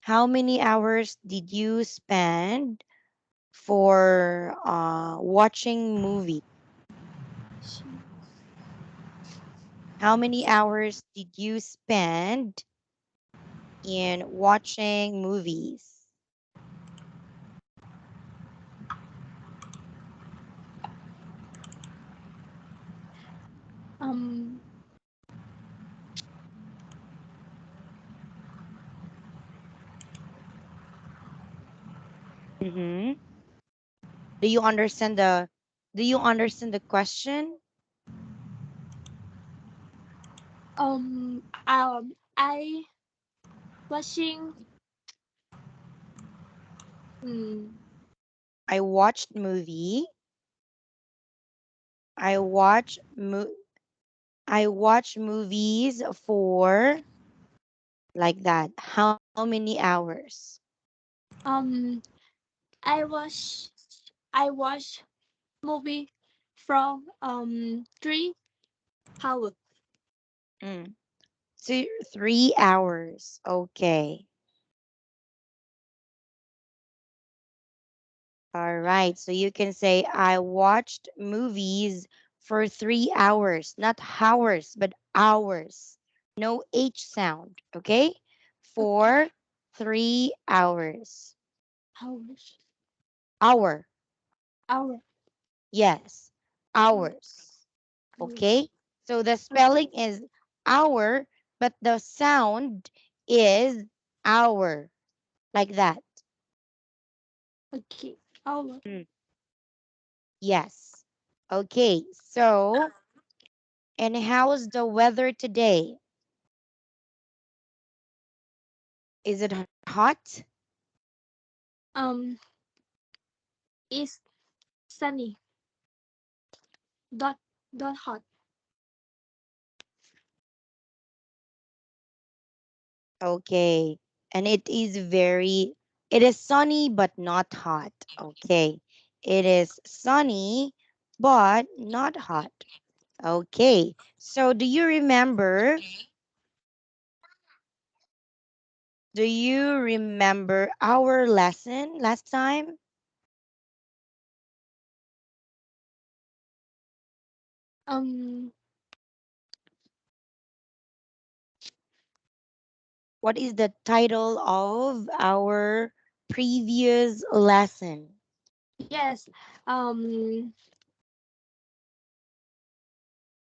How many hours did you spend for watching movie? How many hours did you spend in watching movies? Um, Mm-hmm. Do you understand the question? I watching. Um, I watched movie. I watch mo- I watch movies for like that. How many hours? um, I watch movie from 3 hours. Mm. 3 hours. Okay. All right. So you can say I watched movies for 3 hours, not hours, but hours. No H sound. Okay. Okay, For 3 hours. hours, Hour. hour, Yes. hour, Hours. hours. Okay. So the Okay, spelling is hour, but the sound is hour. Like that. okay, hour. Mm, yes. Okay. So, and how's the weather today? Is it hot? Um, it's sunny. Dot dot hot. Okay. And it is sunny but not hot. Okay. It is sunny but not hot. Okay. So do you remember our lesson last time? Um, What is the title of our previous lesson? yes. Um,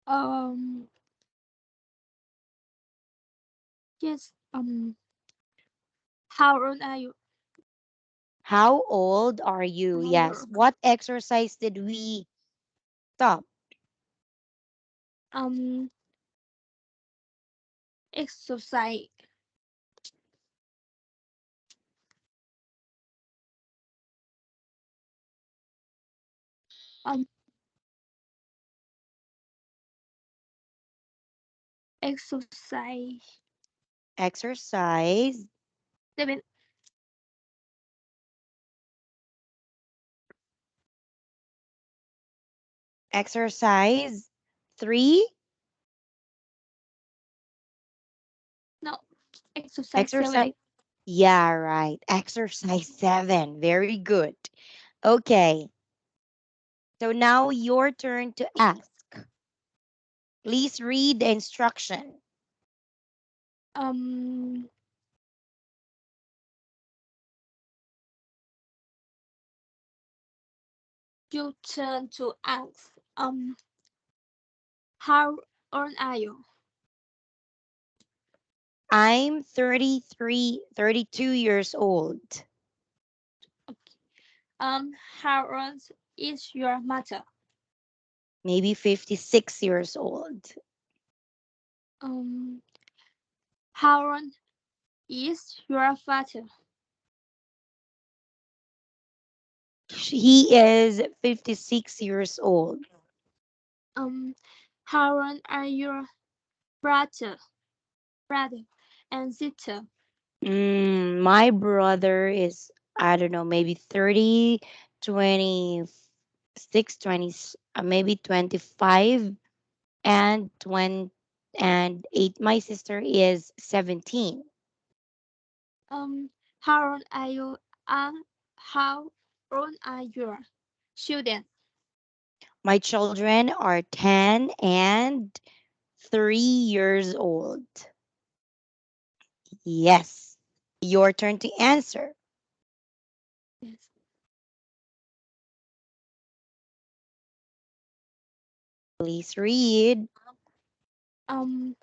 um, yes. How old are you? How old are you? Yes. How What exercise did we stop? um exercise. Um, exercise. Exercise. 7. Exercise 3. No, exercise Exercise. 7. Yeah, right. Exercise 7. Very good. Okay. So now your turn to ask. Please read the instruction. Um, you turn to ask. How old are you? I'm 32 years old. Okay. How old is your mother? Maybe 56 years old. Um, how old is your father? He is 56 years old. Um, how old are your brother, brother and sister? My brother is, I don't know, maybe 30, 26, 20, maybe 25, and 20, and 8. My sister is 17. How old are you? How old are your children? My children are 10 and 3 years old. Yes. Your turn to answer. Yes. Please read. Um.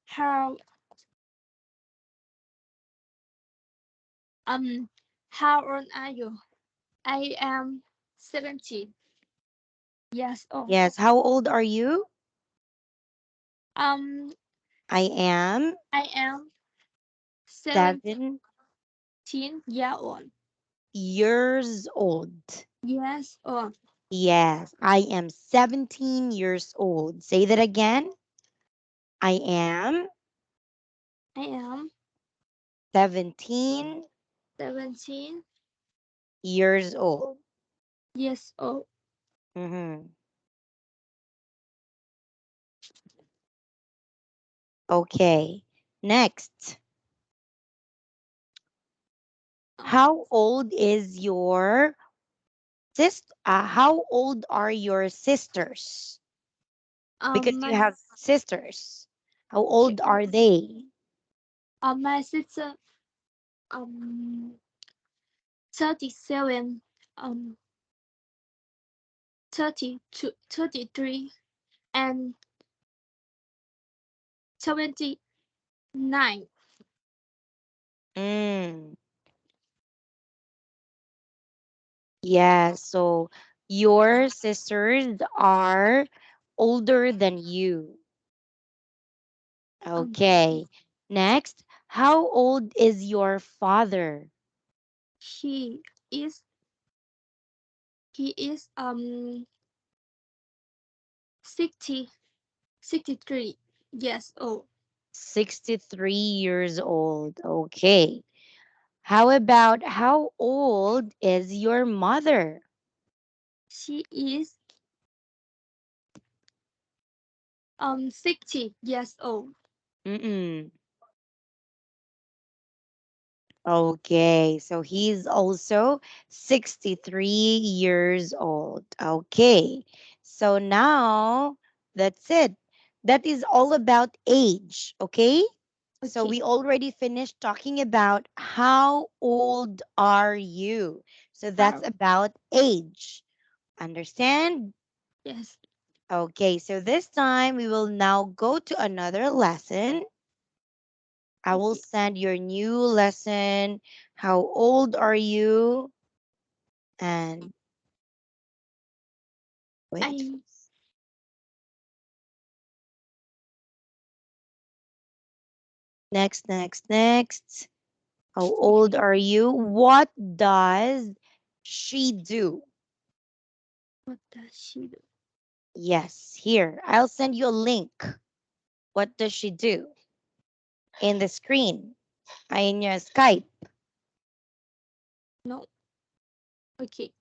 How How old are you? I am 17 years old. Yes. How old are you? Um. I am I am 7 17-year old. years old. Years old. Yes, I am 17 years old. Say that again. I am I am 17 17 years old. years old. Mhm. Okay. Next. How old is your sister? How old are your sisters? Because you My have sisters. How okay. old are they? My sister 37 um 32 33 and 79. Mm. Yeah, so your sisters are older than you. Um Okay. Next, how old is your father? he is he is 60 63 years old. 63 years old. Okay. How about how old is your mother? She is 60 years old. Mm-mm. Okay, so he's also 63 years old. Okay, so now that's it. That is all about age. Okay, so Okay. we already finished talking about how old are you. So that's How about age. Understand? yes. Okay, so this time we will now go to another lesson. I will Okay. send your new lesson. How old are you? And wait, I next. How old are you? What does she do? What does she do? Yes, here. I'll send you a link. What does she do? In the screen, in your Skype. No. Okay.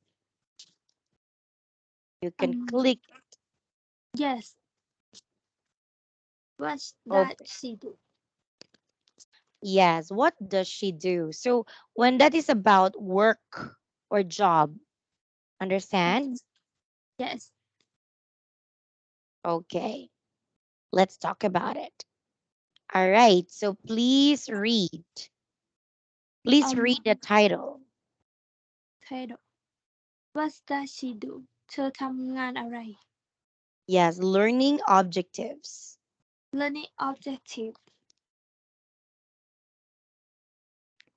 You can Um click yes. What does open. she do? Yes, what does she do? So when that is about work or job, understand? Yes. Yes. Okay, let's talk about it. All right, so please read. Please read Um the title. title. What does she do? เธอทำงานอะไร Yes, learning objectives. Learning objective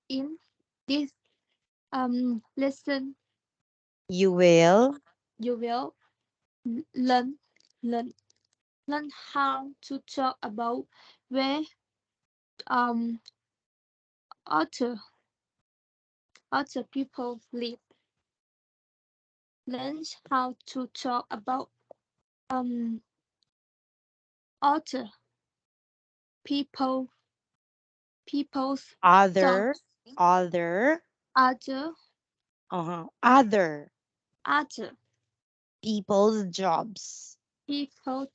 in this lesson. You will You will learn learn learn how to talk about where um other other people live. Learn how to talk about um other people people's other, jobs. other, Other other other people's jobs. people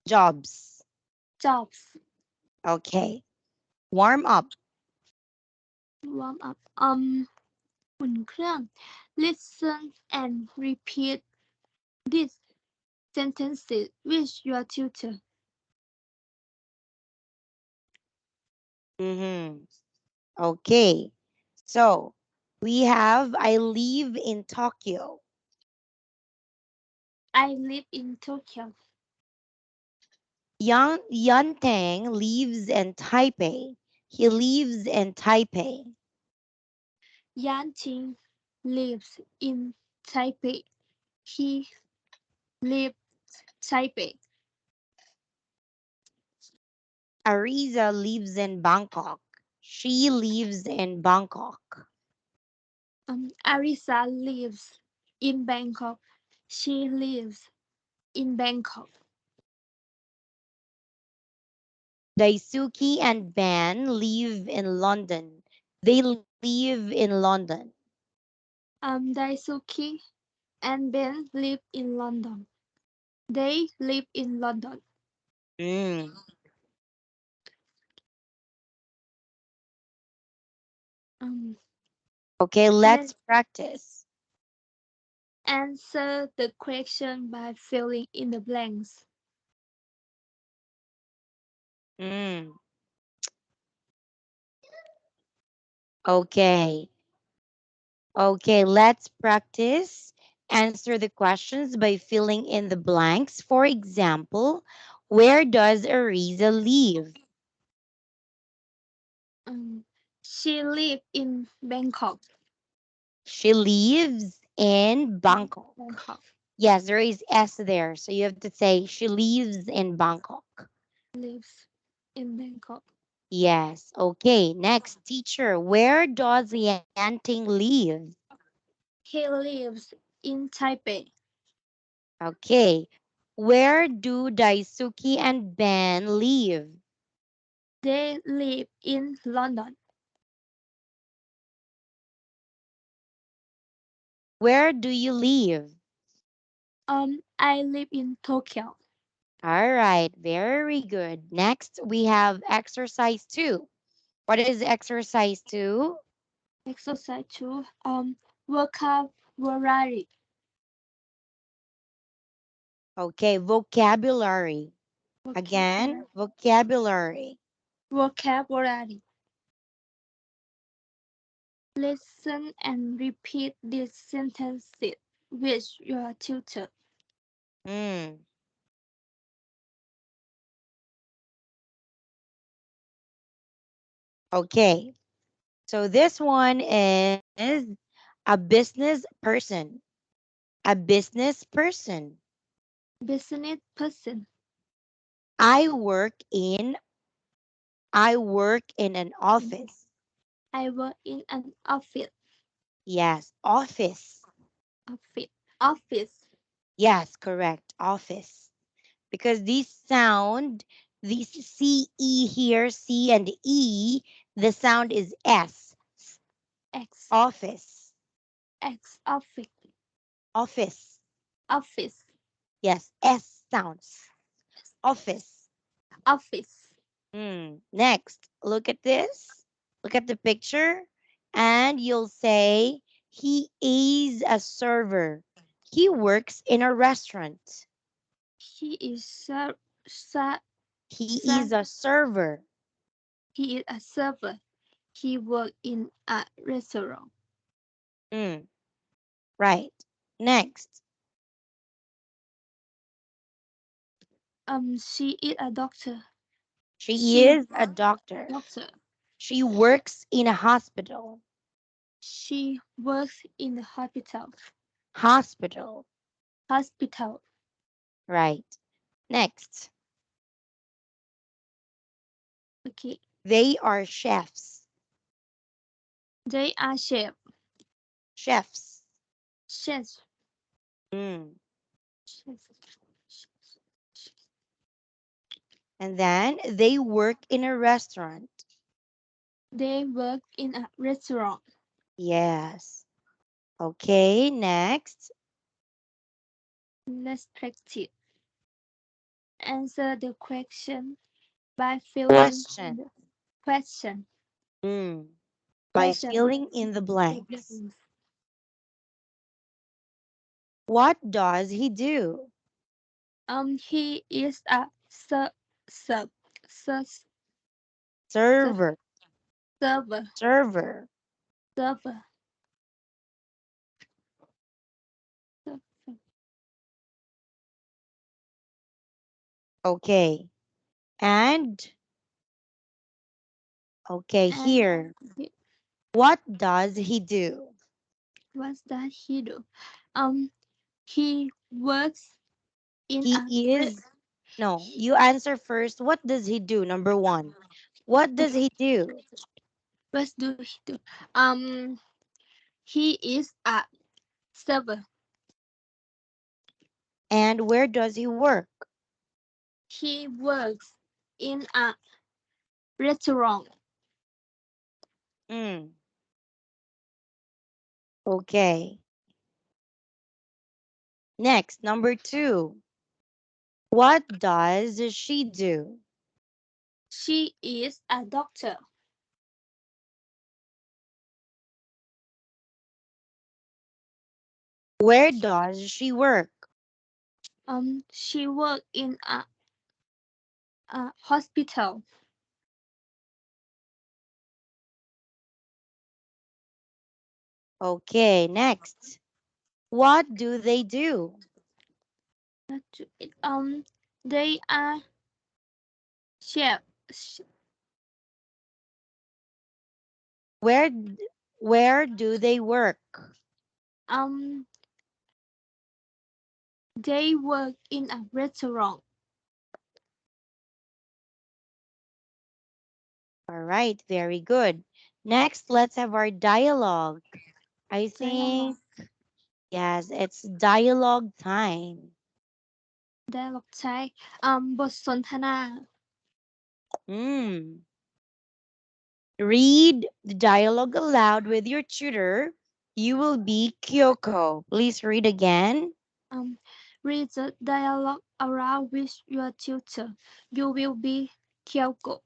Jobs. jobs. Okay. Warm up. warm up อุ่นเครื่อง listen and repeat these sentences with your tutor Mm-hmm. Okay. So we have I live in Tokyo. I live in Tokyo Yuntang lives in Taipei. He lives in Taipei. Yanqing lives in Taipei he lives Taipei Ariza lives in Bangkok. She lives in Bangkok. Arisa lives in Bangkok she lives in Bangkok Daisuke and Ben live in London. They live in London. Daisuke and Ben live in London they live in London Mm. um, Okay, let's practice. answer the question by filling in the blanks. Mm. Okay. Okay, let's practice. Answer the questions by filling in the blanks. For example, where does Ariza live? She lives in Bangkok. She lives in Bangkok. Bangkok Yes, there is S there. So you have to say she lives in Bangkok. lives in Bangkok. Yes. Okay. Next, teacher. Where does Yanting live? He lives in Taipei. Okay. Where do Daisuke and Ben live? They live in London. Where do you live? I live in Tokyo. All right. Very good. Next, we have exercise 2. What is exercise 2? Exercise 2. Vocabulary. Okay. Vocabulary. Again, vocabulary. Vocabulary. Listen and repeat these sentences with your tutor. Mm. Okay. So this one is a business person. A business person. Business person. I work in I work in an office. I work in an office. Yes, office. Office. Office. Yes, correct. Office. Because these sound, these C E here, C and E, the sound is S. X. Office. X. Office. Office. Office. Yes, S sounds. Office. Office. Next, look at this. Look at the picture, and you'll say, he is a server. He works in a restaurant. He is ser- He is a server. he is a server. He works in a restaurant. Mm, right. Next, She is a doctor. she She is a doctor. doctor. She works in a hospital. She works in the hospital. Hospital. Hospital. Right. Next, Okay. they are chefs. They are chef. Chefs. Chefs. Mm. Chefs. And then they work in a restaurant. They work in a restaurant. Yes. Okay, next. Let's practice. Answer the question by filling in Question. the question. Mm. by Fill filling in the the blanks. blanks. What does he do? He is a ser ser ser Server. server. Server. Server. Okay. And okay, And here. he- What does he do? what does he do? He works in He a is. No, you answer first. What does he do? Number one. What does he do? what do he do? He is a server. And where does he work? He works in a restaurant. Mm. Okay. Next, number two. What does she do? She is a doctor. Where does she work? She works in a hospital. Okay, next. What do they do? They are chef. Where where do they work? Um, they work in a restaurant. All right, very good. Next, let's have our dialogue. I think, yes, it's dialogue time. Dialogue ใช้ บทสนทนา Hmm. Read the dialogue aloud with your tutor. You will be Kyoko. Please read again. Read the dialogue aloud with your tutor. You will be Kyoko.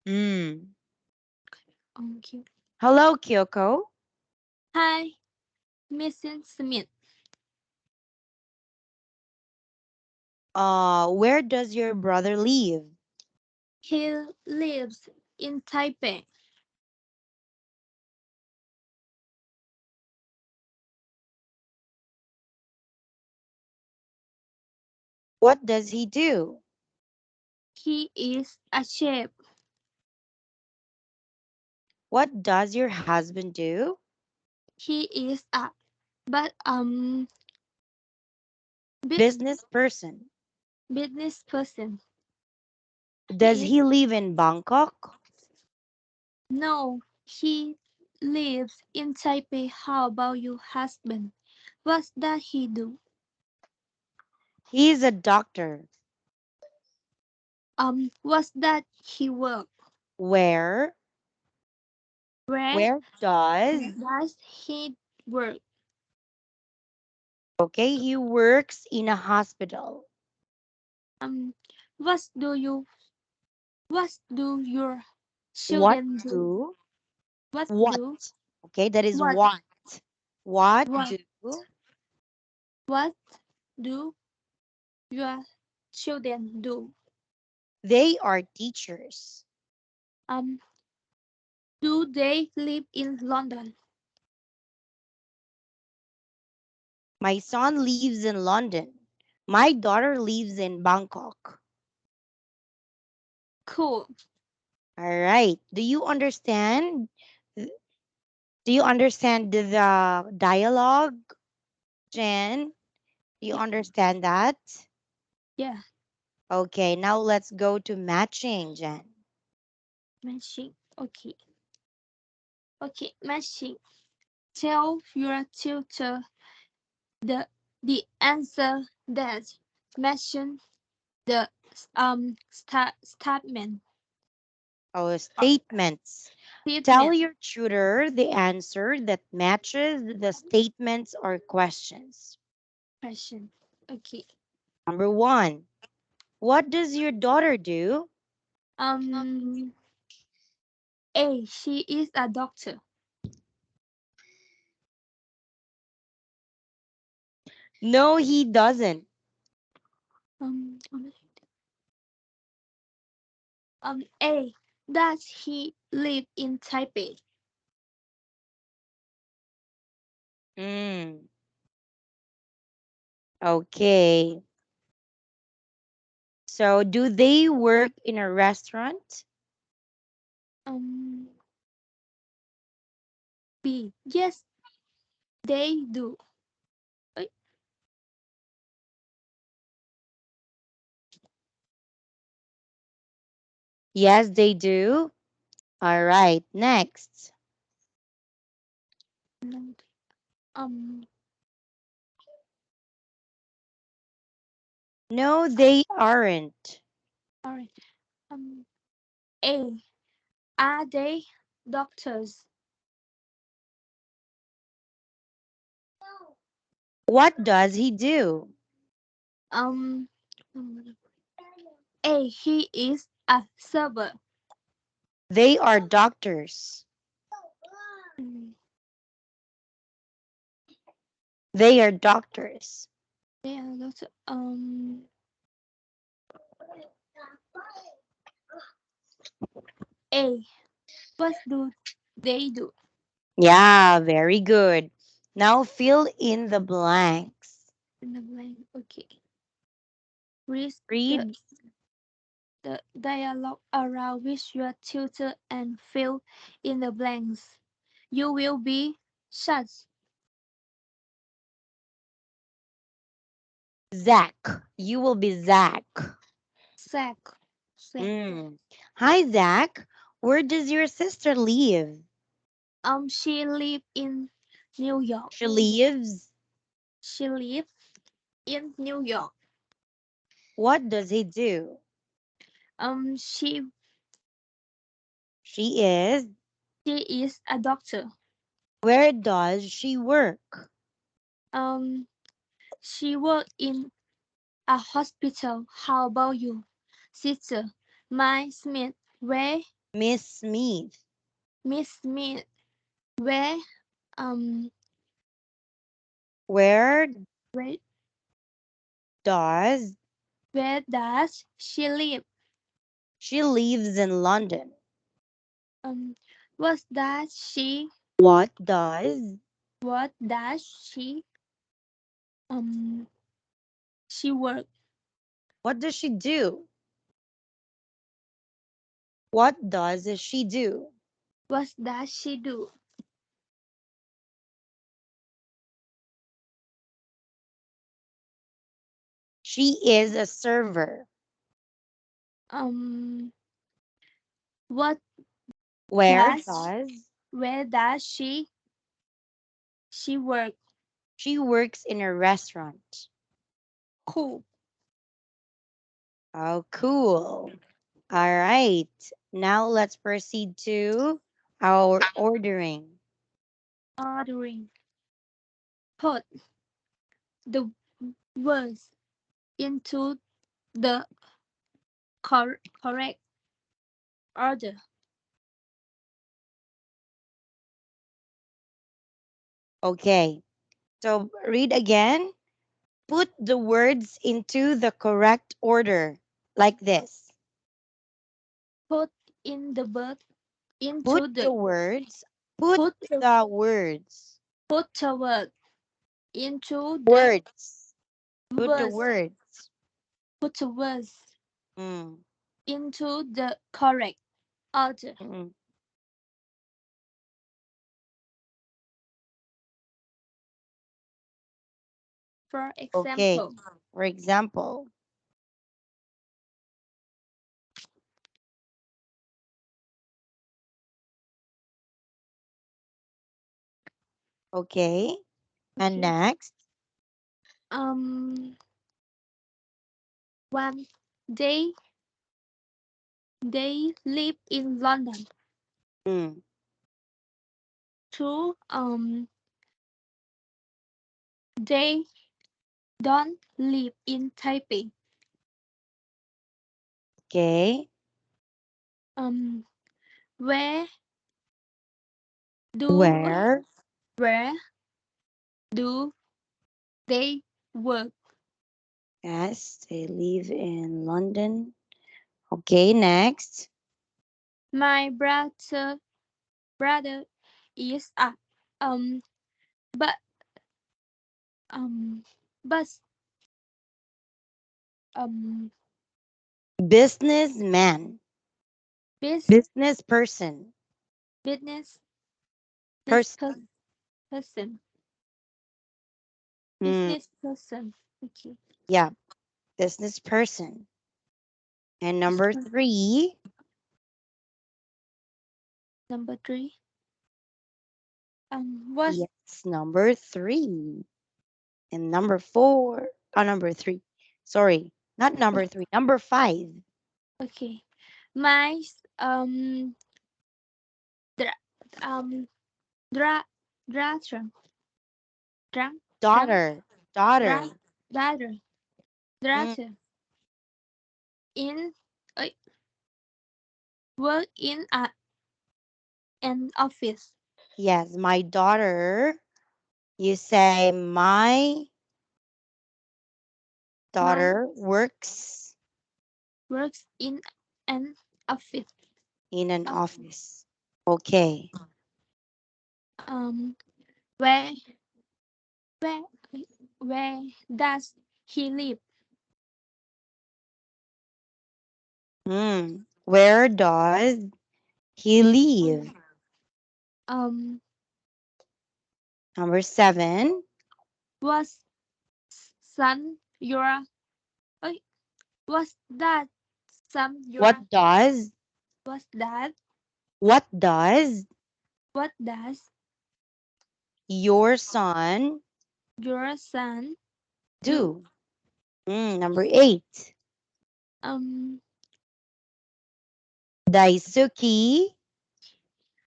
Hmm. Okay. Hello, Kyoko. Hi, Mrs. Smith. Where does your brother live? He lives in Taipei. What does he do? He is a chef. What does your husband do? He is a but Business person. business person. Does He is he live in Bangkok? no. He lives in Taipei. How about your husband? What does he do? He is a doctor. What's that he work? Where? Where Where does? does he work? Okay, he works in a hospital. What do you what do your What children do? do? What What? do Okay, that is what what. What what do? what do your children do? They are teachers. Um do they live in London? My son lives in London. My daughter lives in Bangkok. Cool. All right. Do you understand? Do you understand the dialogue, Jen? Do you Yeah. understand that? Yeah. Okay, now let's go to matching, Jen. Matching. Okay. Okay. Matching. Tell your tutor the answer that matches the statement. Oh, statements. Tell Statement. your tutor the answer that matches the statements or questions. Question. Okay. Number one, what does your daughter do? Um. A. She is a doctor. No, he doesn't. A. Does he live in Taipei? Okay. So, do they work in a restaurant? B. Yes, they do. Yes, they do. All right, next. No, they aren't. Alright. A. Are they doctors? What does he do? A. He is a server. They are doctors. They are doctors. They are doctors. A. What do they do? Yeah, very good. Now fill in the blanks. In the blank. Okay. Read Read. the dialogue around with your tutor and fill in the blanks. You will be such. Zach. You will be Zach. Zach. Hi, Zach. Where does your sister live? She live in New York. She lives. She lives in New York. What does he do? She She is a doctor. Where does she work? She work in a hospital. How about you, sister? My Smith. Where? Miss Smith. Miss Smith. Where? Where Where? does Where does she live? she lives in London? What does she? What does What does she? She work. what does she do? What does she do? What does she do? She is a server. What Where does? does Where does she? She work. she works in a restaurant? Cool. Oh, cool. All right. Now let's proceed to our ordering. Ordering. Put the words into the correct order. Okay. So read again. Put the words into the correct order, like this. Put in the bird Put into the the words. Put put the words. put the word into the Words. Put the words. words. Put the words Mm, into the correct order. mm. For Okay. example, For example. Okay. And okay. next. One day they live in London. Mm, Two, they don't live in Taipei. okay. Where do Where? where do they work? Yes, they live in London. Okay, next. My brother is a um but but um Businessman. bus Business person. business this Person. person Hmm, business person. Okay. yeah, business person. And This number one. 3. Number three. What Yes, number 3. And number 4. Oh, number 3. Sorry, not number 3. Number 5. okay. My dra, um dra dratra drang drang Daughter. dra Daughter. daughter Mm, daughter in uh, work in an office. yes, my daughter. You say my My daughter works works in an office. in an Of, office. Okay. um where where where does he live? Where does he live? Um Number 7. was son your uh, was that some your What does was that what does what does your son your son do? do? Number 8. Um Daisuke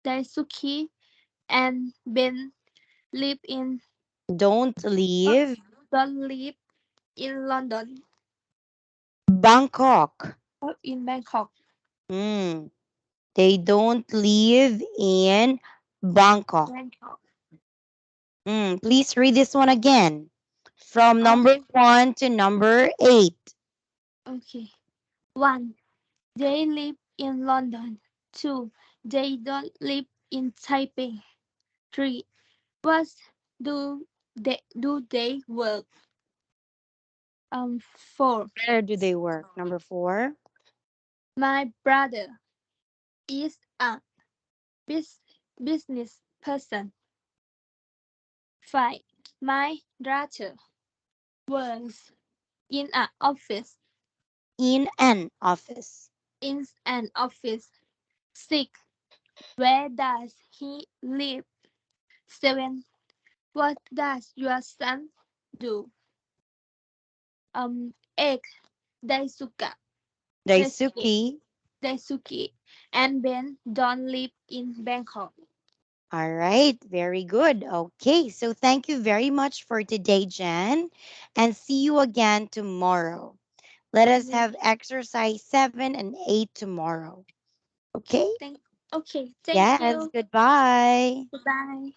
Daisuke and Ben live in don't live don't live in London Bangkok. or in Bangkok. Mm, they don't live in Bangkok. Bangkok. Please read this one again. From number Um 1 to number 8. okay. 1. They live in London. 2. They don't live in Taipei. 3. What do they work? 4. Where do they work? Number 4. My brother is a bus- business person. 5. My daughter works in an office. In an office. In an office. 6. Where does he live? 7. What does your son do? 8. Daisuke, Daisuke, Daisuke. Daisuke, and Ben don't live in Bangkok. All right, very good. Okay, so thank you very much for today, Jan, and see you again tomorrow. Let us Yeah. have exercise 7 and 8 tomorrow. Okay? Thank. Okay. Thank Yes, you. goodbye. Goodbye.